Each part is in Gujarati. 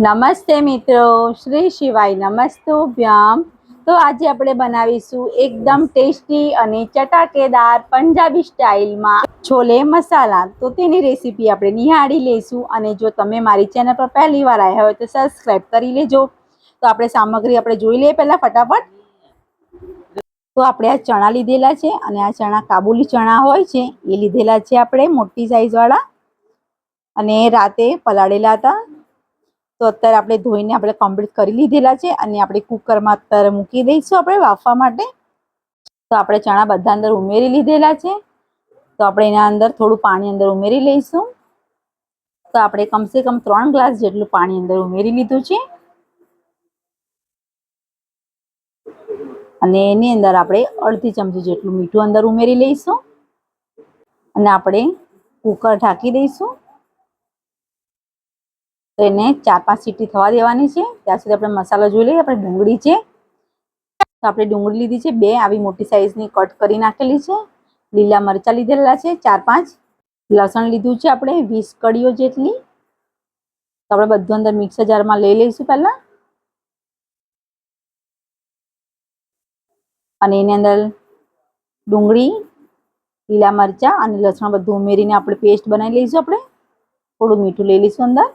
નમસ્તે મિત્રો, શ્રી શિવાય નમસ્તુભ્યામ। તો આજે આપણે બનાવીશું એકદમ ટેસ્ટી અને ચટાકેદાર પંજાબી સ્ટાઇલમાં છોલે મસાલા। તો તેની રેસીપી આપણે નિહાળી લઈશું। અને જો તમે મારી ચેનલ પર પહેલી વાર આવ્યા હોય તો સબસ્ક્રાઈબ કરી લેજો। તો આપણે સામગ્રી આપણે જોઈ લઈએ પહેલા ફટાફટ। તો આપણે આ ચણા લીધેલા છે અને આ ચણા કાબુલી ચણા હોય છે એ લીધેલા છે આપણે મોટી સાઈઝ વાળા, અને રાતે પલાળેલા હતા। તો અત્યારે આપણે ધોઈને આપણે કમ્પ્લીટ કરી લીધેલા છે અને આપણે કુકરમાં અત્યારે મૂકી દઈશું આપણે વાફવા માટે। તો આપણે ચણા બધા અંદર ઉમેરી લીધેલા છે। તો આપણે એના અંદર થોડું પાણી અંદર ઉમેરી લઈશું। તો આપણે કમસે કમ 3 ગ્લાસ જેટલું પાણી અંદર ઉમેરી લીધું છે। અને એની અંદર આપણે અડધી ચમચી જેટલું મીઠું અંદર ઉમેરી લઈશું અને આપણે કુકર ઢાંકી દઈશું। તો એને 4-5 સીટી થવા દેવાની છે। ત્યાં સુધી આપણે મસાલો જોઈ લઈએ। આપણે ડુંગળી છે, તો આપણે ડુંગળી લીધી છે 2 આવી મોટી સાઈઝની કટ કરી નાખેલી છે। લીલા મરચાં લીધેલા છે 4-5, લસણ લીધું છે આપણે 20 કળીઓ જેટલી। તો આપણે બધું અંદર મિક્સર જારમાં લઈ લઈશું પહેલા, અને એની અંદર ડુંગળી, લીલા મરચાં અને લસણ બધું ઉમેરીને આપણે પેસ્ટ બનાવી લઈશું। આપણે થોડું મીઠું લઈ લઈશું અંદર।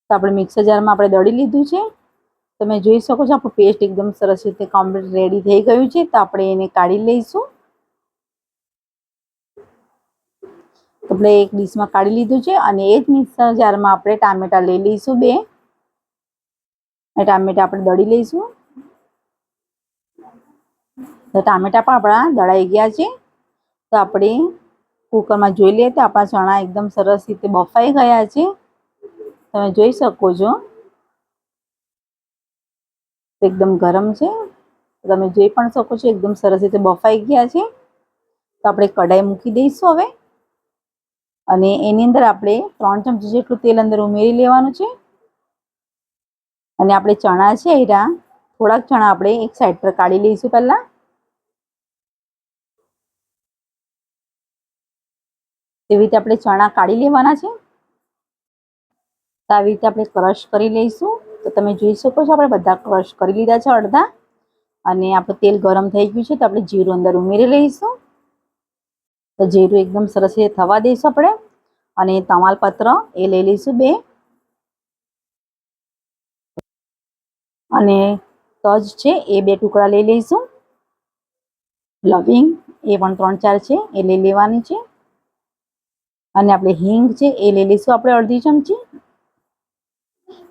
તો આપણે મિક્સર જારમાં આપણે દળી લીધું છે। તમે જોઈ શકો છો આપણું પેસ્ટ એકદમ સરસ રીતે કમ્પ્લીટ રેડી થઈ ગયું છે। તો આપણે એને કાઢી લઈશું। તો આપણે એક ડીશમાં કાઢી લીધું છે અને એ જ મિક્સર જારમાં આપણે ટામેટા લઈ લઈશું 2, અને ટામેટા આપણે દળી લઈશું। તો ટામેટા પણ આપણા દળાઈ ગયા છે। તો આપણે કુકરમાં જોઈ લઈએ તો આપણા ચણા એકદમ સરસ રીતે બફાઈ ગયા છે। તમે જોઈ શકો છો એકદમ ગરમ છે। તમે જોઈ પણ શકો છો એકદમ સરસ રીતે બફાઈ ગયા છે। તો આપણે કઢાઈ મૂકી દઈશું હવે, અને એની અંદર આપણે 3 ચમચી જેટલું તેલ અંદર ઉમેરી લેવાનું છે। અને આપણે ચણા છે એરા થોડાક ચણા આપણે એક સાઈડ પર કાઢી લઈશું પહેલા। એવી રીતે આપણે ચણા કાઢી લેવાના છે। તો આવી રીતે આપણે ક્રશ કરી લઈશું। તો તમે જોઈ શકો છો આપણે બધા ક્રશ કરી લીધા છે અડધા, અને આપણું તેલ ગરમ થઈ ગયું છે। તો આપણે જીરું અંદર ઉમેરી લઈશું। તો જીરું એકદમ સરસ રીતે થવા દઈશું આપણે, અને તમાલપત્ર એ લઈ લઈશું 2, અને તજ છે એ 2 ટુકડા લઈ લઈશું। લવિંગ એ પણ 3-4 છે એ લઈ લેવાની છે। અને આપણે હિંગ છે એ લઈ લઈશું આપણે અડધી ચમચી,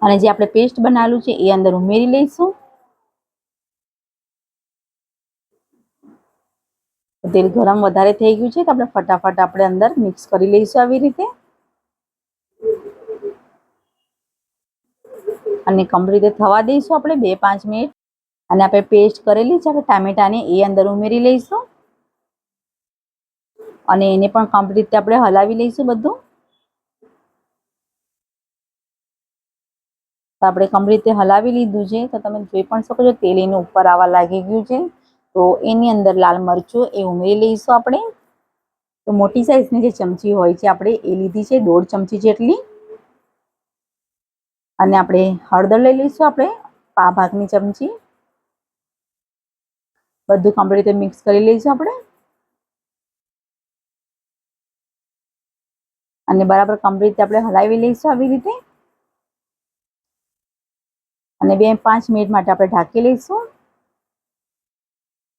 અને જે આપણે પેસ્ટ બનાવેલું છે એ અંદર ઉમેરી લઈશું। તેલ ગરમ વધારે થઈ ગયું છે, તો આપણે ફટાફટ આપણે અંદર મિક્સ કરી લઈશું આવી રીતે, અને કમ્પ્લીટ રીતે થવા દઈશું આપણે 2-5 મિનિટ। અને આપણે પેસ્ટ કરેલી છે આપણે ટામેટાની એ અંદર ઉમેરી લઈશું, અને એને પણ કમ્પ્લીટ રીતે આપણે હલાવી લઈશું બધું। તો આપણે કમ્પ્લીટ રીતે હલાવી લીધું છે। તો તમે જોઈ પણ શકો છો તેલ એનું ઉપર આવવા લાગી ગયું છે। તો એની અંદર લાલ મરચું એ ઉમેરી લઈશું આપણે। તો મોટી સાઈઝની જે ચમચી હોય છે આપણે એ લીધી છે 1.5 ચમચી જેટલી, અને આપણે હળદર લઈ લઈશું આપણે પા ભાગની ચમચી। બધું કમ્પ્લીટ રીતે મિક્સ કરી લઈશું આપણે, અને બરાબર કમ્પ્લીટ રીતે આપણે હલાવી લઈશું આવી રીતે, અને 2-5 મિનિટ માટે આપણે ઢાંકી લઈશું।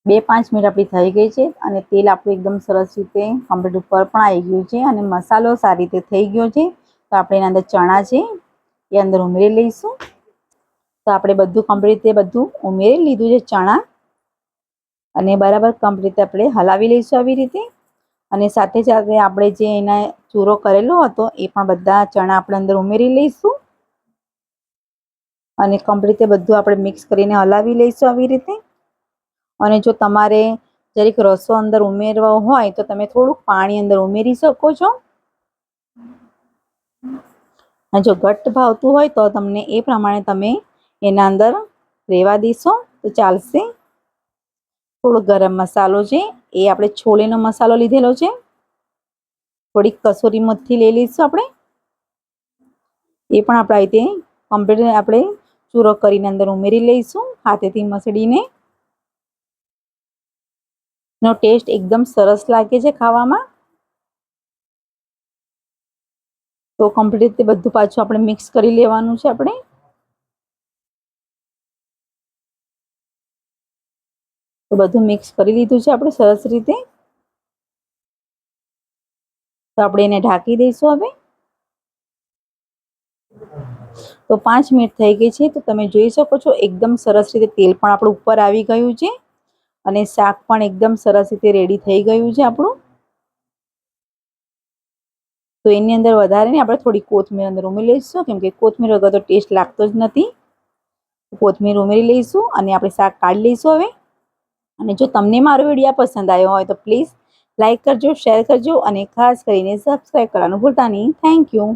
2-5 મિનિટ આપણી થઈ ગઈ છે, અને તેલ આપણું એકદમ સરસ રીતે કમ્પ્લીટ ઉપર પણ આવી ગયું છે, અને મસાલો સારી રીતે થઈ ગયો છે। તો આપણે એના અંદર ચણા છે એ અંદર ઉમેરી લઈશું। તો આપણે બધું કમ્પ્લીટ રીતે બધું ઉમેરી લીધું છે ચણા, અને બરાબર કમ્પ્લીટ રીતે આપણે હલાવી લઈશું આવી રીતે, અને સાથે સાથે આપણે જે એના ચૂરો કરેલો હતો એ પણ બધા ચણા આપણે અંદર ઉમેરી લઈશું, અને કમ્પ્લીટ રીતે બધું આપણે મિક્સ કરીને હલાવી લઈશું આવી રીતે। અને જો તમારે જરીક રસો અંદર ઉમેરવો હોય તો તમે થોડુંક પાણી અંદર ઉમેરી શકો છો, અને જો ઘટ્ટ ભાવતું હોય તો તમને એ પ્રમાણે તમે એના અંદર રેવા દેશો તો ચાલશે। થોડો ગરમ મસાલો છે એ આપણે છોલેનો મસાલો લીધેલો છે, થોડીક કસૂરી મેથી લઈ લઈશું આપણે, એ પણ આપણે આ રીતે કમ્પ્લીટ આપણે ચૂરો કરીને અંદર ઉમેરી લઈશું હાથેથી મસળીને. નો ટેસ્ટ એકદમ સરસ લાગે છે ખાવામાં. તો કમ્પ્લીટ રીતે બધું પાછું આપણે મિક્સ કરી લેવાનું છે આપણે. તો બધું મિક્સ કરી લીધું છે આપણે સરસ રીતે. તો આપણે એને ઢાંકી દઈશું હવે. તો 5 મિનિટ થઈ ગઈ છે. તો તમે જોઈ શકો છો એકદમ સરસ રીતે તેલ પણ આપણું ઉપર આવી ગયું છે અને શાક પણ એકદમ સરસ રીતે રેડી થઈ ગયું છે આપણું. તો એની અંદર વધારે ને આપણે થોડી કોથમીર અંદર ઉમેરી લઈશું, કેમ કે કોથમીર વગર તો ટેસ્ટ લાગતો જ નથી. કોથમીર ઉમેરી લઈશું અને આપણે શાક કાઢી લઈશું હવે. અને જો તમને મારો વિડીયો પસંદ આવ્યો હોય તો પ્લીઝ લાઈક કરજો, શેર કરજો અને ખાસ કરીને સબસ્ક્રાઈબ કરવાનું ભૂલતા નહીં. Thank you.